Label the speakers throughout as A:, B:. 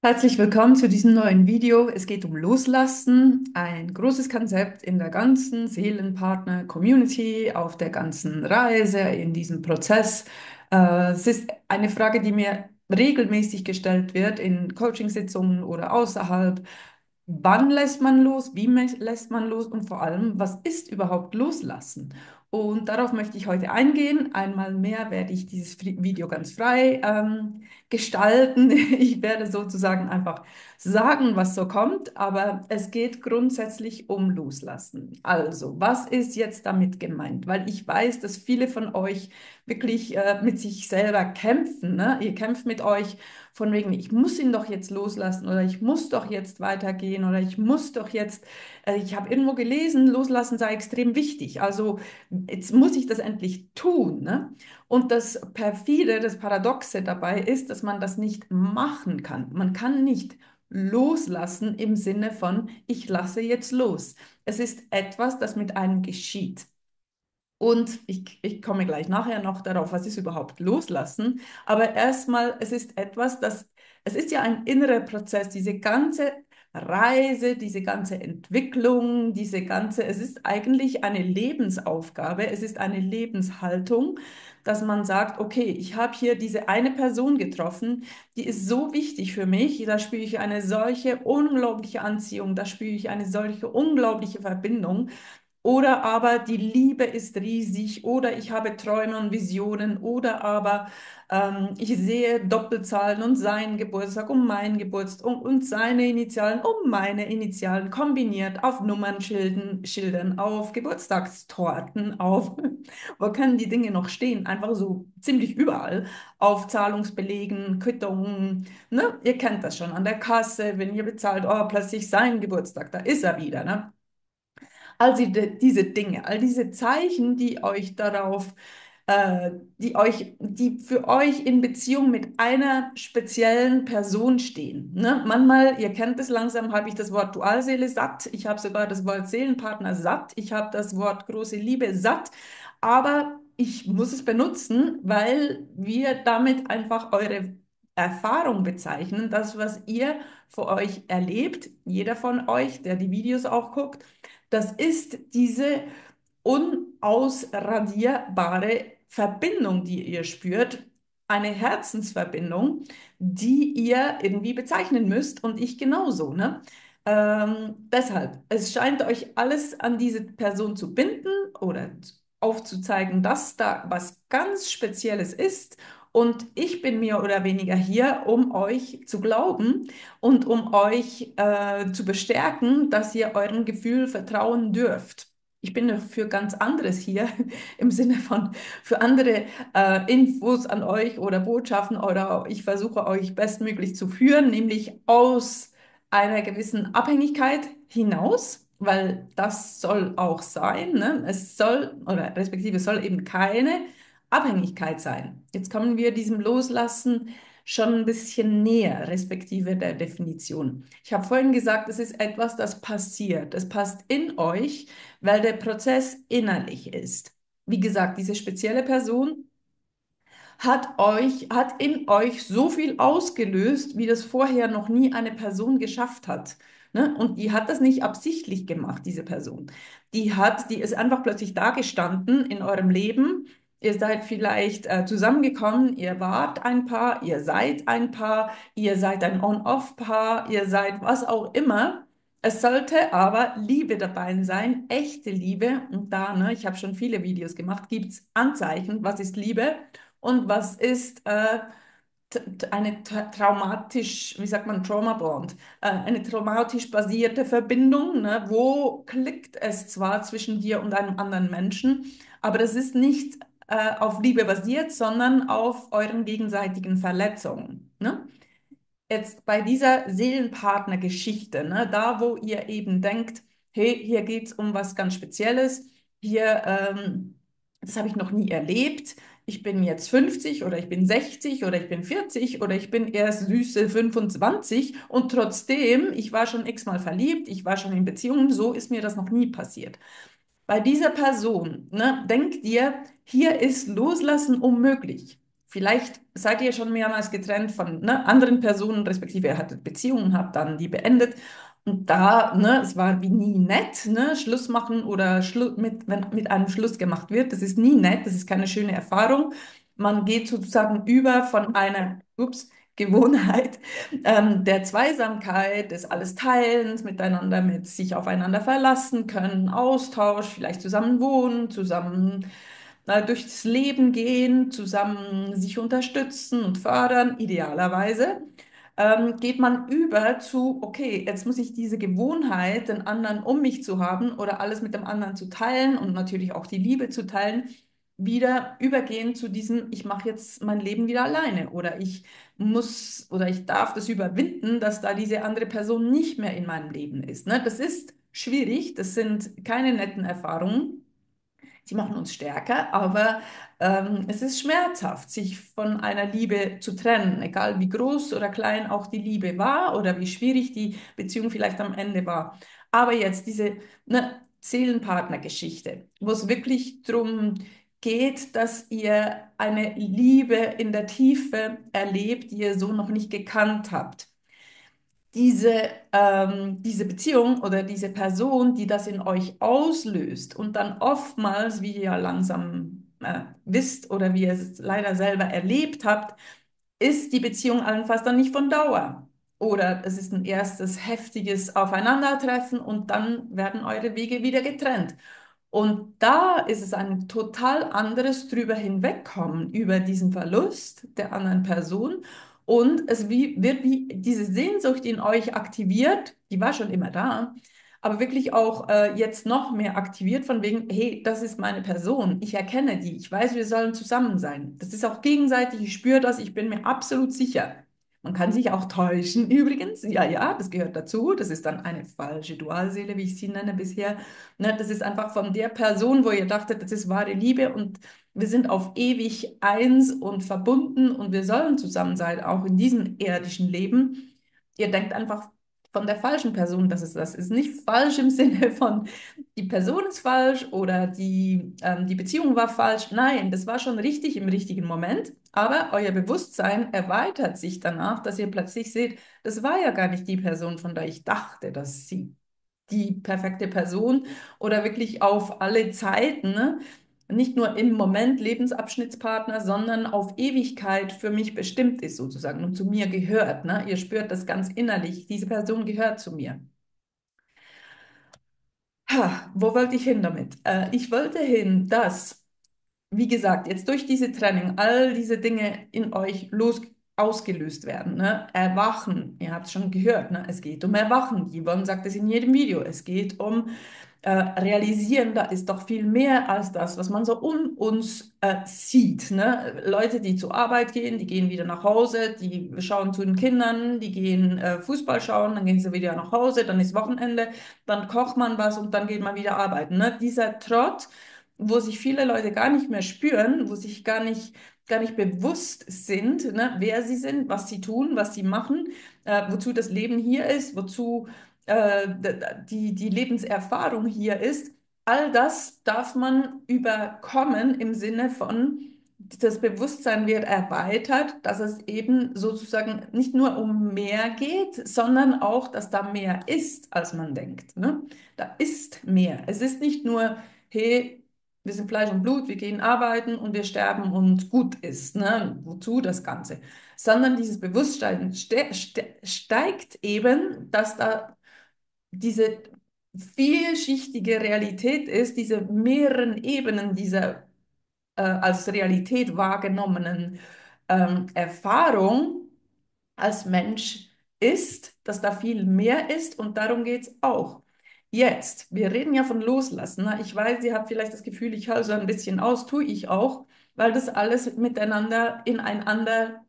A: Herzlich willkommen zu diesem neuen Video. Es geht um Loslassen, ein großes Konzept in der ganzen Seelenpartner-Community, auf der ganzen Reise, in diesem Prozess. Es ist eine Frage, die mir regelmäßig gestellt wird in Coachingsitzungen oder außerhalb. Wann lässt man los? Lässt man los? Und vor allem, was ist überhaupt Loslassen? Und darauf möchte ich heute eingehen. Einmal mehr werde ich dieses Video ganz frei gestalten. Ich werde sozusagen einfach sagen, was so kommt, aber es geht grundsätzlich um Loslassen. Also, was ist jetzt damit gemeint? Weil ich weiß, dass viele von euch wirklich mit sich selber kämpfen, ne? Ihr kämpft mit euch von wegen, ich muss ihn doch jetzt loslassen oder ich muss doch jetzt weitergehen oder ich muss doch jetzt, ich habe irgendwo gelesen, loslassen sei extrem wichtig. Also jetzt muss ich das endlich tun, ne? Und das Perfide, das Paradoxe dabei ist, dass man das nicht machen kann. Man kann nicht loslassen im Sinne von, ich lasse jetzt los. Es ist etwas, das mit einem geschieht. Und ich komme gleich nachher noch darauf, was ist überhaupt Loslassen. Aber erstmal, es ist ja ein innerer Prozess, diese ganze Reise, diese ganze Entwicklung, es ist eigentlich eine Lebensaufgabe, es ist eine Lebenshaltung, dass man sagt, okay, ich habe hier diese eine Person getroffen, die ist so wichtig für mich, da spüre ich eine solche unglaubliche Anziehung, da spüre ich eine solche unglaubliche Verbindung. Oder aber die Liebe ist riesig, oder ich habe Träume und Visionen, oder aber ich sehe Doppelzahlen und seinen Geburtstag und meinen Geburtstag und seine Initialen und meine Initialen kombiniert auf Schildern, auf Geburtstagstorten, auf, wo können die Dinge noch stehen? Einfach so ziemlich überall, auf Zahlungsbelegen, Quittungen, ne? Ihr kennt das schon, an der Kasse, wenn ihr bezahlt, oh, plötzlich sein Geburtstag, da ist er wieder, ne? Diese Dinge, all diese Zeichen, die euch darauf, die für euch in Beziehung mit einer speziellen Person stehen. Ne? Manchmal, ihr kennt es langsam, habe ich das Wort Dualseele satt, ich habe sogar das Wort Seelenpartner satt, ich habe das Wort große Liebe satt, aber ich muss es benutzen, weil wir damit einfach eure Erfahrung bezeichnen, das, was ihr für euch erlebt, jeder von euch, der die Videos auch guckt. Das ist diese unausradierbare Verbindung, die ihr spürt, eine Herzensverbindung, die ihr irgendwie bezeichnen müsst und ich genauso, ne? Deshalb, es scheint euch alles an diese Person zu binden oder aufzuzeigen, dass da was ganz Spezielles ist. Und ich bin mehr oder weniger hier, um euch zu glauben und um euch zu bestärken, dass ihr eurem Gefühl vertrauen dürft. Ich bin für ganz anderes hier, im Sinne von für andere Infos an euch oder Botschaften oder ich versuche euch bestmöglich zu führen, nämlich aus einer gewissen Abhängigkeit hinaus, weil das soll auch sein, ne? Es soll oder respektive es soll eben keine Abhängigkeit sein. Jetzt kommen wir diesem Loslassen schon ein bisschen näher, respektive der Definition. Ich habe vorhin gesagt, es ist etwas, das passiert. Es passt in euch, weil der Prozess innerlich ist. Wie gesagt, diese spezielle Person hat in euch so viel ausgelöst, wie das vorher noch nie eine Person geschafft hat. Ne? Und die hat das nicht absichtlich gemacht, diese Person. Die ist einfach plötzlich da gestanden in eurem Leben. Ihr seid vielleicht zusammengekommen, ihr wart ein Paar, ihr seid ein Paar, ihr seid ein On-Off-Paar, ihr seid was auch immer. Es sollte aber Liebe dabei sein, echte Liebe. Und da, ne, ich habe schon viele Videos gemacht, gibt es Anzeichen, was ist Liebe? Und was ist eine traumatisch, wie sagt man, Trauma Bond, eine traumatisch basierte Verbindung, ne? Wo klickt es zwar zwischen dir und einem anderen Menschen, aber das ist nicht auf Liebe basiert, sondern auf euren gegenseitigen Verletzungen. Ne? Jetzt bei dieser Seelenpartner-Geschichte, ne, da wo ihr eben denkt, hey, hier geht es um was ganz Spezielles, hier, das habe ich noch nie erlebt, ich bin jetzt 50 oder ich bin 60 oder ich bin 40 oder ich bin erst süße 25 und trotzdem, ich war schon x-mal verliebt, ich war schon in Beziehungen, so ist mir das noch nie passiert. Bei dieser Person, ne, denk dir, hier ist Loslassen unmöglich. vielleicht seid ihr schon mehrmals getrennt von ne, anderen Personen, respektive ihr hattet Beziehungen, habt dann die beendet. Und da, ne, es war wie nie nett, ne, Schluss machen oder wenn mit einem Schluss gemacht wird, das ist nie nett, das ist keine schöne Erfahrung. Man geht sozusagen über von einer, Gewohnheit der Zweisamkeit, des alles Teilens miteinander, mit sich aufeinander verlassen können, Austausch, vielleicht zusammen wohnen, zusammen durchs Leben gehen, zusammen sich unterstützen und fördern, idealerweise, geht man über zu, okay, jetzt muss ich diese Gewohnheit, den anderen um mich zu haben oder alles mit dem anderen zu teilen und natürlich auch die Liebe zu teilen, wieder übergehen zu diesem, ich mache jetzt mein Leben wieder alleine oder ich muss oder ich darf das überwinden, dass da diese andere Person nicht mehr in meinem Leben ist. Ne? Das ist schwierig, das sind keine netten Erfahrungen. Sie machen uns stärker, aber es ist schmerzhaft, sich von einer Liebe zu trennen, egal wie groß oder klein auch die Liebe war oder wie schwierig die Beziehung vielleicht am Ende war. Aber jetzt diese ne, Seelenpartnergeschichte, wo es wirklich darum geht, dass ihr eine Liebe in der Tiefe erlebt, die ihr so noch nicht gekannt habt. Diese Beziehung oder diese Person, die das in euch auslöst und dann oftmals, wie ihr ja langsam wisst oder wie ihr es leider selber erlebt habt, ist die Beziehung allenfalls dann nicht von Dauer. Oder es ist ein erstes heftiges Aufeinandertreffen und dann werden eure Wege wieder getrennt. Und da ist es ein total anderes drüber hinwegkommen, über diesen Verlust der anderen Person. Und wird wie diese Sehnsucht in euch aktiviert, die war schon immer da, aber wirklich auch jetzt noch mehr aktiviert von wegen, hey, das ist meine Person, ich erkenne die, ich weiß, wir sollen zusammen sein. Das ist auch gegenseitig, ich spüre das, ich bin mir absolut sicher. Man kann sich auch täuschen, übrigens. Ja, ja, das gehört dazu. Das ist dann eine falsche Dualseele, wie ich sie nenne bisher. Ne, das ist einfach von der Person, wo ihr dachtet, das ist wahre Liebe und wir sind auf ewig eins und verbunden und wir sollen zusammen sein, auch in diesem irdischen Leben. Ihr denkt einfach von der falschen Person, dass es das ist. Nicht falsch im Sinne von, die Person ist falsch oder die Beziehung war falsch. Nein, das war schon richtig im richtigen Moment, aber euer Bewusstsein erweitert sich danach, dass ihr plötzlich seht, das war ja gar nicht die Person, von der ich dachte, dass sie die perfekte Person oder wirklich auf alle Zeiten, ne? Nicht nur im Moment Lebensabschnittspartner, sondern auf Ewigkeit für mich bestimmt ist sozusagen und zu mir gehört. Ne? Ihr spürt das ganz innerlich, diese Person gehört zu mir. Ha, wo wollte ich hin damit? Ich wollte hin, dass wie gesagt, jetzt durch diese Trennung, all diese Dinge in euch ausgelöst werden, ne? Erwachen, ihr habt es schon gehört, ne? Es geht um Erwachen. Yvonne sagt es in jedem Video. Es geht um realisieren, da ist doch viel mehr als das, was man so um uns sieht, ne? Leute, die zur Arbeit gehen, die gehen wieder nach Hause, die schauen zu den Kindern, die gehen Fußball schauen, dann gehen sie wieder nach Hause, dann ist Wochenende, dann kocht man was und dann geht man wieder arbeiten, ne? Dieser Trott, wo sich viele Leute gar nicht mehr spüren, wo sich gar nicht bewusst sind, ne, wer sie sind, was sie tun, was sie machen, wozu das Leben hier ist, wozu die Lebenserfahrung hier ist. All das darf man überkommen im Sinne von, das Bewusstsein wird erweitert, dass es eben sozusagen nicht nur um mehr geht, sondern auch, dass da mehr ist, als man denkt. Ne? Da ist mehr. Es ist nicht nur, hey, wir sind Fleisch und Blut, wir gehen arbeiten und wir sterben und gut ist. Ne? Wozu das Ganze? Sondern dieses Bewusstsein steigt eben, dass da diese vielschichtige Realität ist, diese mehreren Ebenen dieser als Realität wahrgenommenen Erfahrung als Mensch ist, dass da viel mehr ist und darum geht es auch. Jetzt, wir reden ja von Loslassen. Ne? Ich weiß, ihr habt vielleicht das Gefühl, ich höre so ein bisschen aus, tue ich auch, weil das alles miteinander ineinander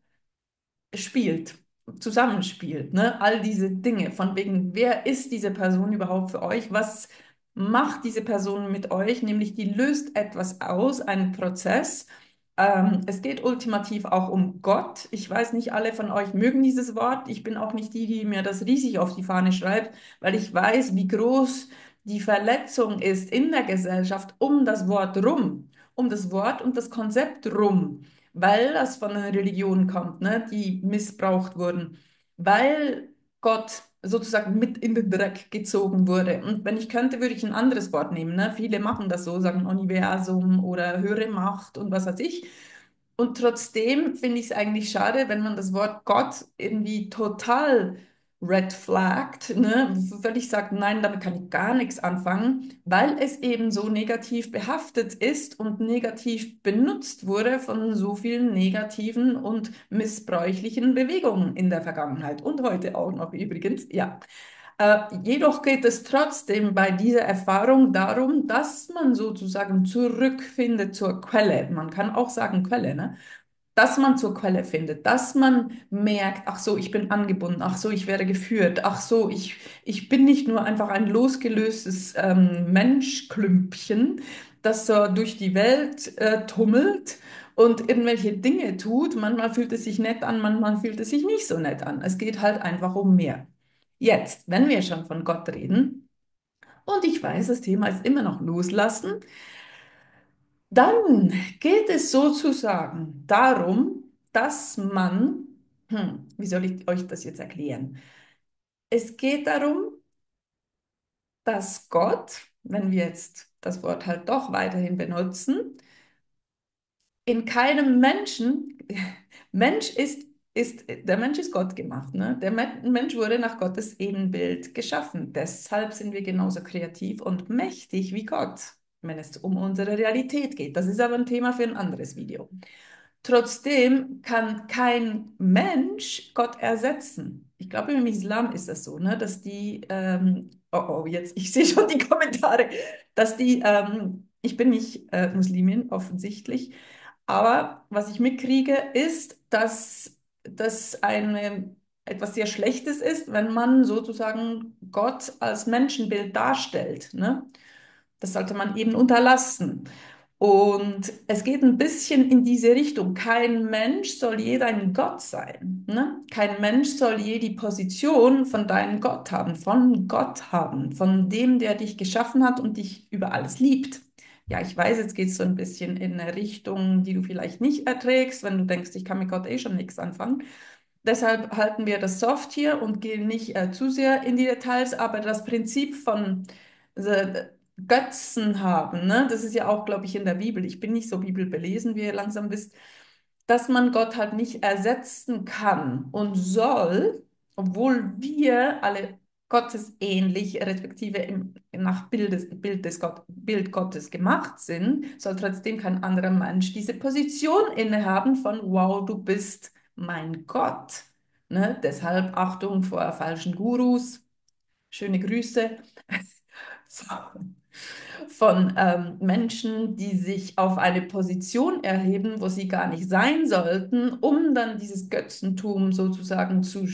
A: spielt, zusammenspielt, ne? All diese Dinge, von wegen, wer ist diese Person überhaupt für euch? Was macht diese Person mit euch? Nämlich, die löst etwas aus, einen Prozess. Es geht ultimativ auch um Gott. Ich weiß nicht, alle von euch mögen dieses Wort. Ich bin auch nicht die, die mir das riesig auf die Fahne schreibt, weil ich weiß, wie groß die Verletzung ist in der Gesellschaft um das Wort rum, um das Wort und das Konzept rum. weil das von einer Religion kommt, ne, die missbraucht wurden, weil Gott sozusagen mit in den Dreck gezogen wurde. Und wenn ich könnte, würde ich ein anderes Wort nehmen. Ne? Viele machen das so, sagen Universum oder höhere Macht und was weiß ich. Und trotzdem finde ich es eigentlich schade, wenn man das Wort Gott irgendwie total red flaggt, ne? Völlig sagt, nein, damit kann ich gar nichts anfangen, weil es eben so negativ behaftet ist und negativ benutzt wurde von so vielen negativen und missbräuchlichen Bewegungen in der Vergangenheit und heute auch noch übrigens, ja. Jedoch geht es trotzdem bei dieser Erfahrung darum, dass man sozusagen zurückfindet zur Quelle. Man kann auch sagen Quelle, ne? Dass man zur Quelle findet, dass man merkt, ach so, ich bin angebunden, ach so, ich werde geführt, ach so, ich bin nicht nur einfach ein losgelöstes Menschklümpchen, das so durch die Welt tummelt und irgendwelche Dinge tut. Manchmal fühlt es sich nett an, manchmal fühlt es sich nicht so nett an. Es geht halt einfach um mehr. Jetzt, wenn wir schon von Gott reden, und ich weiß, das Thema ist immer noch Loslassen, dann geht es sozusagen darum, dass man, wie soll ich euch das jetzt erklären? Es geht darum, dass Gott, wenn wir jetzt das Wort halt doch weiterhin benutzen, in keinem Menschen, der Mensch ist Gott gemacht, ne? Mensch wurde nach Gottes Ebenbild geschaffen. Deshalb sind wir genauso kreativ und mächtig wie Gott, wenn es um unsere Realität geht. Das ist aber ein Thema für ein anderes Video. Trotzdem kann kein Mensch Gott ersetzen. Ich glaube, im Islam ist das so, ne, dass die, oh, jetzt, ich sehe schon die Kommentare, dass die, ich bin nicht Muslimin, offensichtlich, aber was ich mitkriege, ist, dass das etwas sehr Schlechtes ist, wenn man sozusagen Gott als Menschenbild darstellt, ne? Das sollte man eben unterlassen. Und es geht ein bisschen in diese Richtung. Kein Mensch soll je dein Gott sein, ne? Kein Mensch soll je die Position von deinem Gott haben, von Gott haben, von dem, der dich geschaffen hat und dich über alles liebt. Ja, ich weiß, jetzt geht es so ein bisschen in eine Richtung, die du vielleicht nicht erträgst, wenn du denkst, ich kann mit Gott eh schon nichts anfangen. Deshalb halten wir das soft hier und gehen nicht zu sehr in die Details, aber das Prinzip von äh, Götzen haben, ne, das ist ja auch, glaube ich, in der Bibel. Ich bin nicht so bibelbelesen, wie ihr langsam wisst, dass man Gott halt nicht ersetzen kann und soll, obwohl wir alle gottesähnlich, respektive nach Bild Gottes gemacht sind, soll trotzdem kein anderer Mensch diese Position innehaben von, wow, du bist mein Gott. Ne? Deshalb Achtung vor falschen Gurus. Schöne Grüße. So von Menschen, die sich auf eine Position erheben, wo sie gar nicht sein sollten, um dann dieses Götzentum sozusagen zu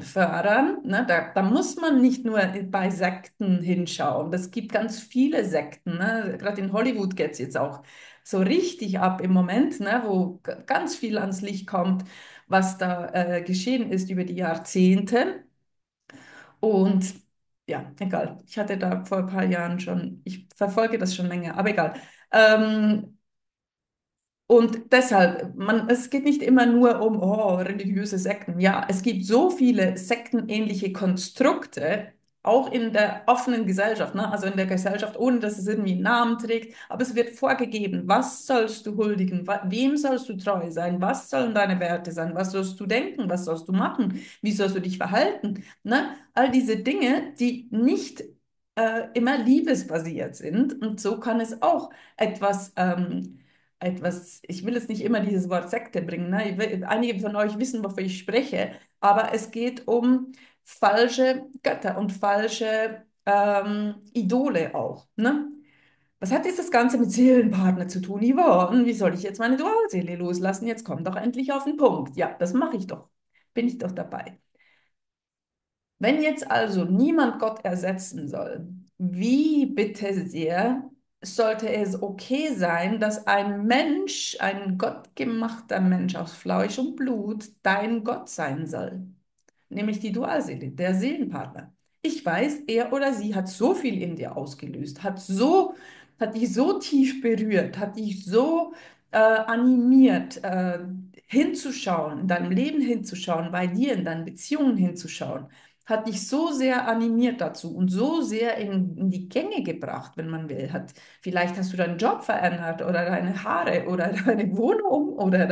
A: fördern. Ne? Da muss man nicht nur bei Sekten hinschauen. Es gibt ganz viele Sekten. Ne? Gerade in Hollywood geht es jetzt auch so richtig ab im Moment, ne? Wo ganz viel ans Licht kommt, was da geschehen ist über die Jahrzehnte. Und ja, egal. Ich hatte da vor ein paar Jahren schon, ich verfolge das schon länger, aber egal. Ähm, und deshalb, es geht nicht immer nur um religiöse Sekten. Ja, es gibt so viele sektenähnliche Konstrukte, auch in der offenen Gesellschaft, ne? Also in der Gesellschaft, ohne dass es irgendwie einen Namen trägt. Aber es wird vorgegeben, was sollst du huldigen, wem sollst du treu sein, was sollen deine Werte sein, was sollst du denken, was sollst du machen, wie sollst du dich verhalten, ne? All diese Dinge, die nicht immer liebesbasiert sind. Und so kann es auch etwas, ich will jetzt nicht immer dieses Wort Sekte bringen, ne? Einige von euch wissen, wovon ich spreche, aber es geht um falsche Götter und falsche Idole auch, ne? Was hat jetzt das Ganze mit Seelenpartner zu tun, Yvonne? Wie soll ich jetzt meine Dualseele loslassen? Jetzt komm doch endlich auf den Punkt. Ja, das mache ich doch. Bin ich doch dabei. Wenn jetzt also niemand Gott ersetzen soll, wie bitte sehr sollte es okay sein, dass ein Mensch, ein gottgemachter Mensch aus Fleisch und Blut, dein Gott sein soll? Nämlich die Dualseele, der Seelenpartner. Ich weiß, er oder sie hat so viel in dir ausgelöst, hat dich so tief berührt, hat dich so animiert, hinzuschauen, in deinem Leben hinzuschauen, bei dir, in deinen Beziehungen hinzuschauen, hat dich so sehr animiert dazu und so sehr in die Gänge gebracht, wenn man will. Vielleicht hast du deinen Job verändert oder deine Haare oder deine Wohnung oder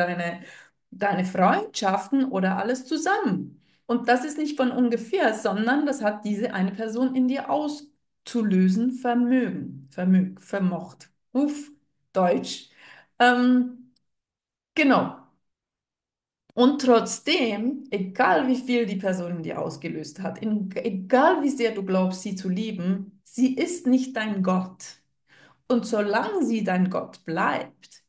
A: deine Freundschaften oder alles zusammen. Und das ist nicht von ungefähr, sondern das hat diese eine Person in dir auszulösen vermocht. Uff, Deutsch. Ähm, genau. Und trotzdem, egal wie viel die Person in dir ausgelöst hat, egal wie sehr du glaubst, sie zu lieben, sie ist nicht dein Gott. Und solange sie dein Gott bleibt,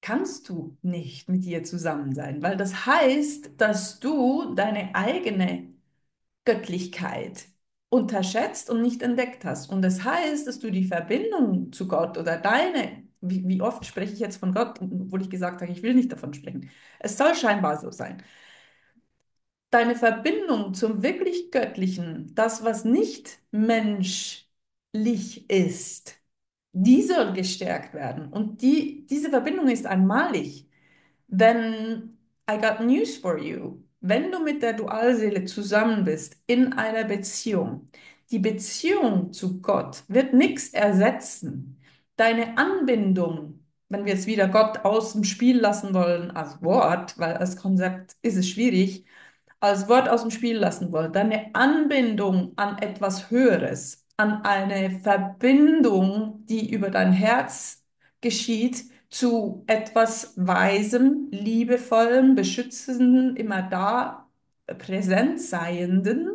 A: kannst du nicht mit ihr zusammen sein, weil das heißt, dass du deine eigene Göttlichkeit unterschätzt und nicht entdeckt hast. Und das heißt, dass du die Verbindung zu Gott oder wie oft spreche ich jetzt von Gott, obwohl ich gesagt habe, ich will nicht davon sprechen. Es soll scheinbar so sein. Deine Verbindung zum wirklich Göttlichen, das, was nicht menschlich ist, die soll gestärkt werden. Und diese Verbindung ist einmalig. Wenn I got news for you, wenn du mit der Dualseele zusammen bist in einer Beziehung, die Beziehung zu Gott wird nichts ersetzen. Deine Anbindung, wenn wir jetzt wieder Gott aus dem Spiel lassen wollen als Wort, weil als Konzept ist es schwierig, als Wort aus dem Spiel lassen wollen, deine Anbindung an etwas Höheres, an eine Verbindung, die über dein Herz geschieht, zu etwas Weisem, Liebevollem, Beschützenden, immer da, präsent Seienden.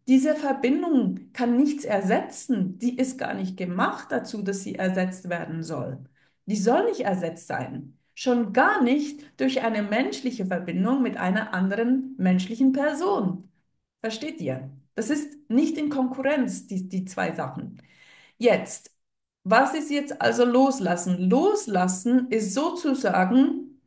A: Diese Verbindung kann nichts ersetzen. Die ist gar nicht gemacht dazu, dass sie ersetzt werden soll. Die soll nicht ersetzt sein. Schon gar nicht durch eine menschliche Verbindung mit einer anderen menschlichen Person. Versteht ihr? Das ist nicht in Konkurrenz, die zwei Sachen. Jetzt, was ist jetzt also loslassen? Loslassen ist sozusagen,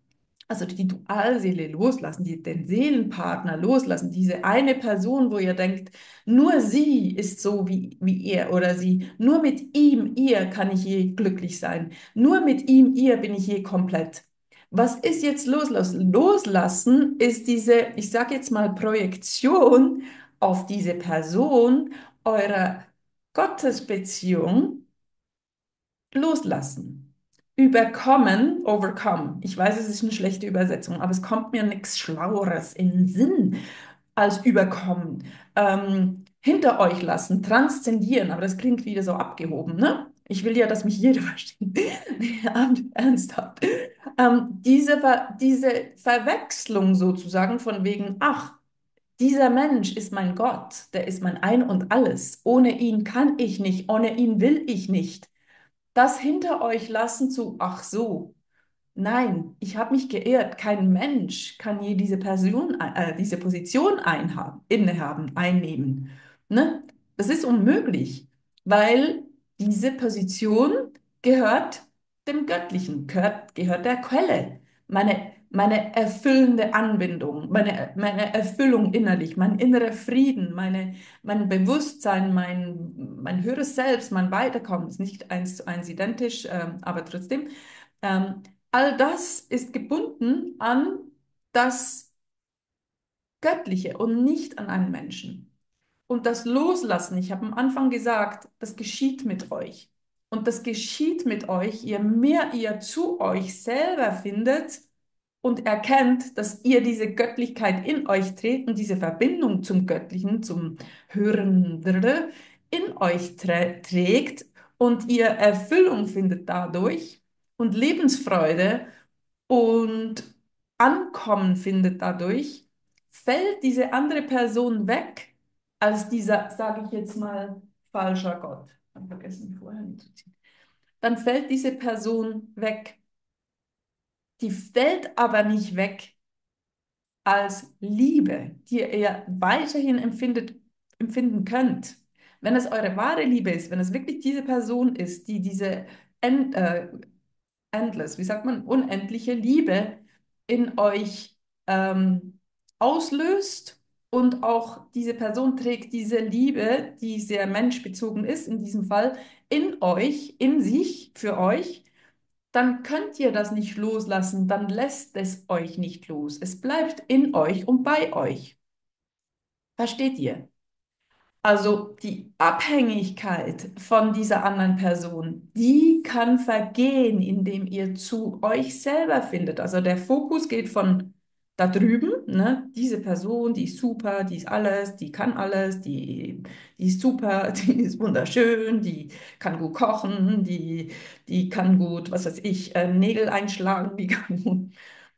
A: also die Dualseele loslassen, den Seelenpartner loslassen, diese eine Person, wo ihr denkt, nur sie ist so wie er oder sie, nur mit ihm, ihr kann ich je glücklich sein, nur mit ihm, ihr bin ich je komplett. Was ist jetzt loslassen? Loslassen ist diese, ich sage jetzt mal, Projektion auf diese Person eurer Gottesbeziehung loslassen. Überkommen, overcome. Ich weiß, es ist eine schlechte Übersetzung, aber es kommt mir nichts Schlaueres in den Sinn als überkommen. Hinter euch lassen, transzendieren, aber das klingt wieder so abgehoben, ne? Ich will ja, dass mich jeder versteht. Nee, ernsthaft. Diese Verwechslung sozusagen von wegen, ach, dieser Mensch ist mein Gott, der ist mein Ein und Alles. Ohne ihn kann ich nicht, ohne ihn will ich nicht. Das hinter euch lassen zu, ach so, nein, ich habe mich geirrt. Kein Mensch kann je diese Position innehaben, einnehmen. Ne? Das ist unmöglich, weil diese Position gehört dem Göttlichen, gehört der Quelle. Meine erfüllende Anbindung, meine Erfüllung innerlich, mein innerer Frieden, mein Bewusstsein, mein höheres Selbst, mein Weiterkommen, ist nicht eins zu eins identisch, aber trotzdem. Ähm, All das ist gebunden an das Göttliche und nicht an einen Menschen. Und das Loslassen, ich habe am Anfang gesagt, das geschieht mit euch. Und das geschieht mit euch, je mehr ihr zu euch selber findet und erkennt, dass ihr diese Göttlichkeit in euch trägt und diese Verbindung zum Göttlichen, zum Höheren in euch trägt und ihr Erfüllung findet dadurch und Lebensfreude und Ankommen findet dadurch, fällt diese andere Person weg als dieser, sage ich jetzt mal, falscher Gott. Ich habe vergessen, die vorher hinzuziehen. Dann fällt diese Person weg. Die fällt aber nicht weg als Liebe, die ihr weiterhin empfinden könnt. Wenn es eure wahre Liebe ist, wenn es wirklich diese Person ist, die diese end, endless, wie sagt man, unendliche Liebe in euch auslöst und auch diese Person trägt diese Liebe, die sehr menschbezogen ist, in diesem Fall, in euch, in sich, für euch. dann könnt ihr das nicht loslassen, dann lässt es euch nicht los. Es bleibt in euch und bei euch. Versteht ihr? Also die Abhängigkeit von dieser anderen Person, die kann vergehen, indem ihr zu euch selber findet. Also der Fokus geht von da drüben, ne? Diese Person, die ist super, die ist alles, die kann alles, die ist super, die ist wunderschön, die kann gut kochen, die kann gut, was weiß ich, Nägel einschlagen, die kann gut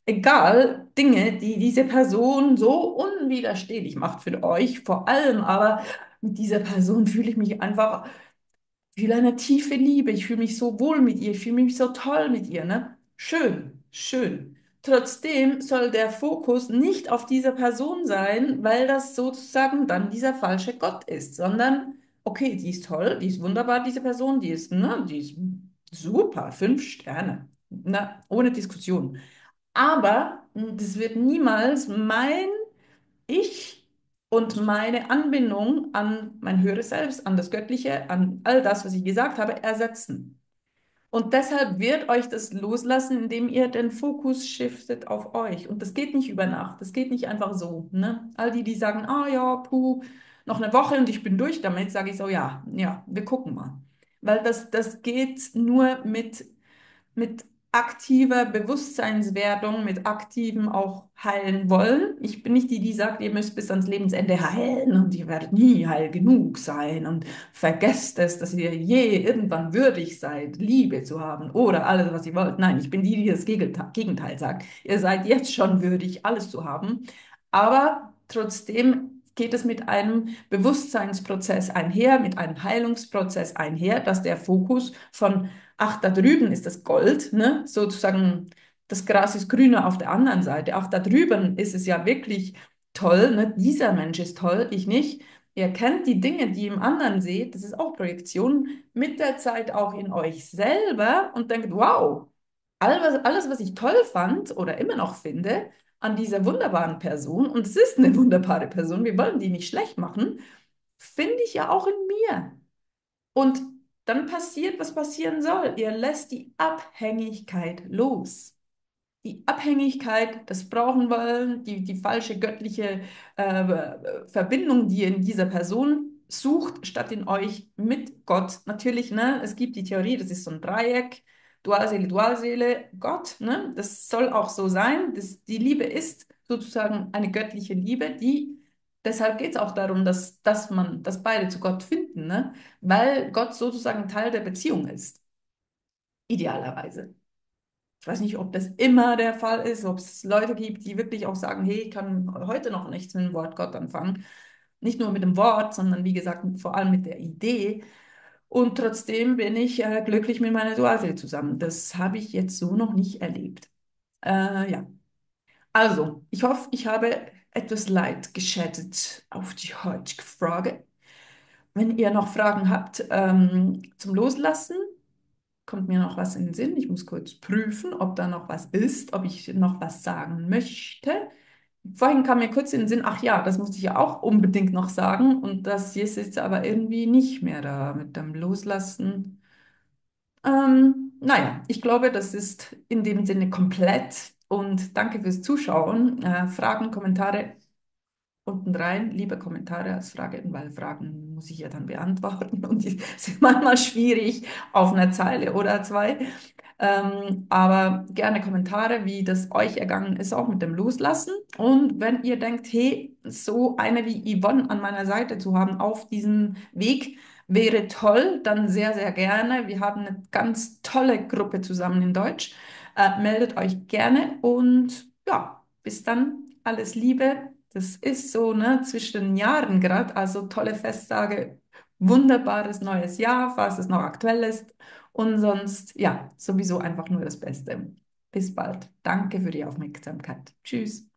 A: egal, Dinge, die diese Person so unwiderstehlich macht für euch, vor allem aber mit dieser Person fühle ich mich einfach, fühle eine tiefe Liebe, ich fühle mich so wohl mit ihr, ich fühle mich so toll mit ihr, ne? Schön, schön. Trotzdem soll der Fokus nicht auf dieser Person sein, weil das sozusagen dann dieser falsche Gott ist, sondern, okay, die ist toll, die ist wunderbar, diese Person, die ist super, 5 Sterne, na, ohne Diskussion. Aber das wird niemals mein Ich und meine Anbindung an mein höheres Selbst, an das Göttliche, an all das, was ich gesagt habe, ersetzen. Und deshalb wird euch das loslassen, indem ihr den Fokus shiftet auf euch. Und das geht nicht über Nacht, das geht nicht einfach so. Ne? All die, die sagen, ah ja, puh, noch eine Woche und ich bin durch damit, sage ich so, ja, ja, wir gucken mal. Weil das geht nur mit aktiver Bewusstseinswerdung, mit aktivem auch heilen wollen. Ich bin nicht die, die sagt, ihr müsst bis ans Lebensende heilen und ihr werdet nie heil genug sein und vergesst es, dass ihr je irgendwann würdig seid, Liebe zu haben oder alles, was ihr wollt. Nein, ich bin die, die das Gegenteil sagt. Ihr seid jetzt schon würdig, alles zu haben, aber trotzdem geht es mit einem Bewusstseinsprozess einher, mit einem Heilungsprozess einher, dass der Fokus von ach, da drüben ist das Gold, ne? Sozusagen, das Gras ist grüner auf der anderen Seite. Ach, da drüben ist es ja wirklich toll, ne? Dieser Mensch ist toll, ich nicht. Ihr kennt die Dinge, die ihr im anderen seht, das ist auch Projektion, mit der Zeit auch in euch selber und denkt, wow, alles, was ich toll fand oder immer noch finde an dieser wunderbaren Person, und es ist eine wunderbare Person, wir wollen die nicht schlecht machen, finde ich ja auch in mir. Und dann passiert, was passieren soll. Ihr lässt die Abhängigkeit los. Die Abhängigkeit, das Brauchen wollen, die falsche göttliche Verbindung, die ihr in dieser Person sucht, statt in euch mit Gott. Natürlich, ne, es gibt die Theorie, das ist so ein Dreieck, Dualseele, Dualseele, Gott, ne, das soll auch so sein. Die Liebe ist sozusagen eine göttliche Liebe, deshalb geht es auch darum, dass beide zu Gott finden, ne, weil Gott sozusagen Teil der Beziehung ist, idealerweise. Ich weiß nicht, ob das immer der Fall ist, ob es Leute gibt, die wirklich auch sagen, hey, ich kann heute noch nichts mit dem Wort Gott anfangen. Nicht nur mit dem Wort, sondern wie gesagt, vor allem mit der Idee. Und trotzdem bin ich glücklich mit meiner Dualseele zusammen. Das habe ich jetzt so noch nicht erlebt. Ja, also, ich hoffe, ich habe etwas Light geschattet auf die heutige Frage. Wenn ihr noch Fragen habt zum Loslassen, kommt mir noch was in den Sinn. Ich muss kurz prüfen, ob da noch was ist, ob ich noch was sagen möchte. Vorhin kam mir kurz in den Sinn, ach ja, das muss ich ja auch unbedingt noch sagen. Und das ist jetzt aber irgendwie nicht mehr da mit dem Loslassen. Naja, ich glaube, das ist in dem Sinne komplett. Und danke fürs Zuschauen. Fragen, Kommentare unten rein, lieber Kommentare als Fragen, weil Fragen muss ich ja dann beantworten und die sind manchmal schwierig auf einer Zeile oder zwei. Aber gerne Kommentare, wie das euch ergangen ist, auch mit dem Loslassen. Und wenn ihr denkt, hey, so eine wie Yvonne an meiner Seite zu haben auf diesem Weg, wäre toll, dann sehr, sehr gerne. Wir haben eine ganz tolle Gruppe zusammen in Deutsch. Meldet euch gerne und ja, bis dann. Alles Liebe. Das ist so, ne, zwischen den Jahren gerade, also tolle Festtage, wunderbares neues Jahr, falls es noch aktuell ist. Und sonst, ja, sowieso einfach nur das Beste. Bis bald. Danke für die Aufmerksamkeit. Tschüss.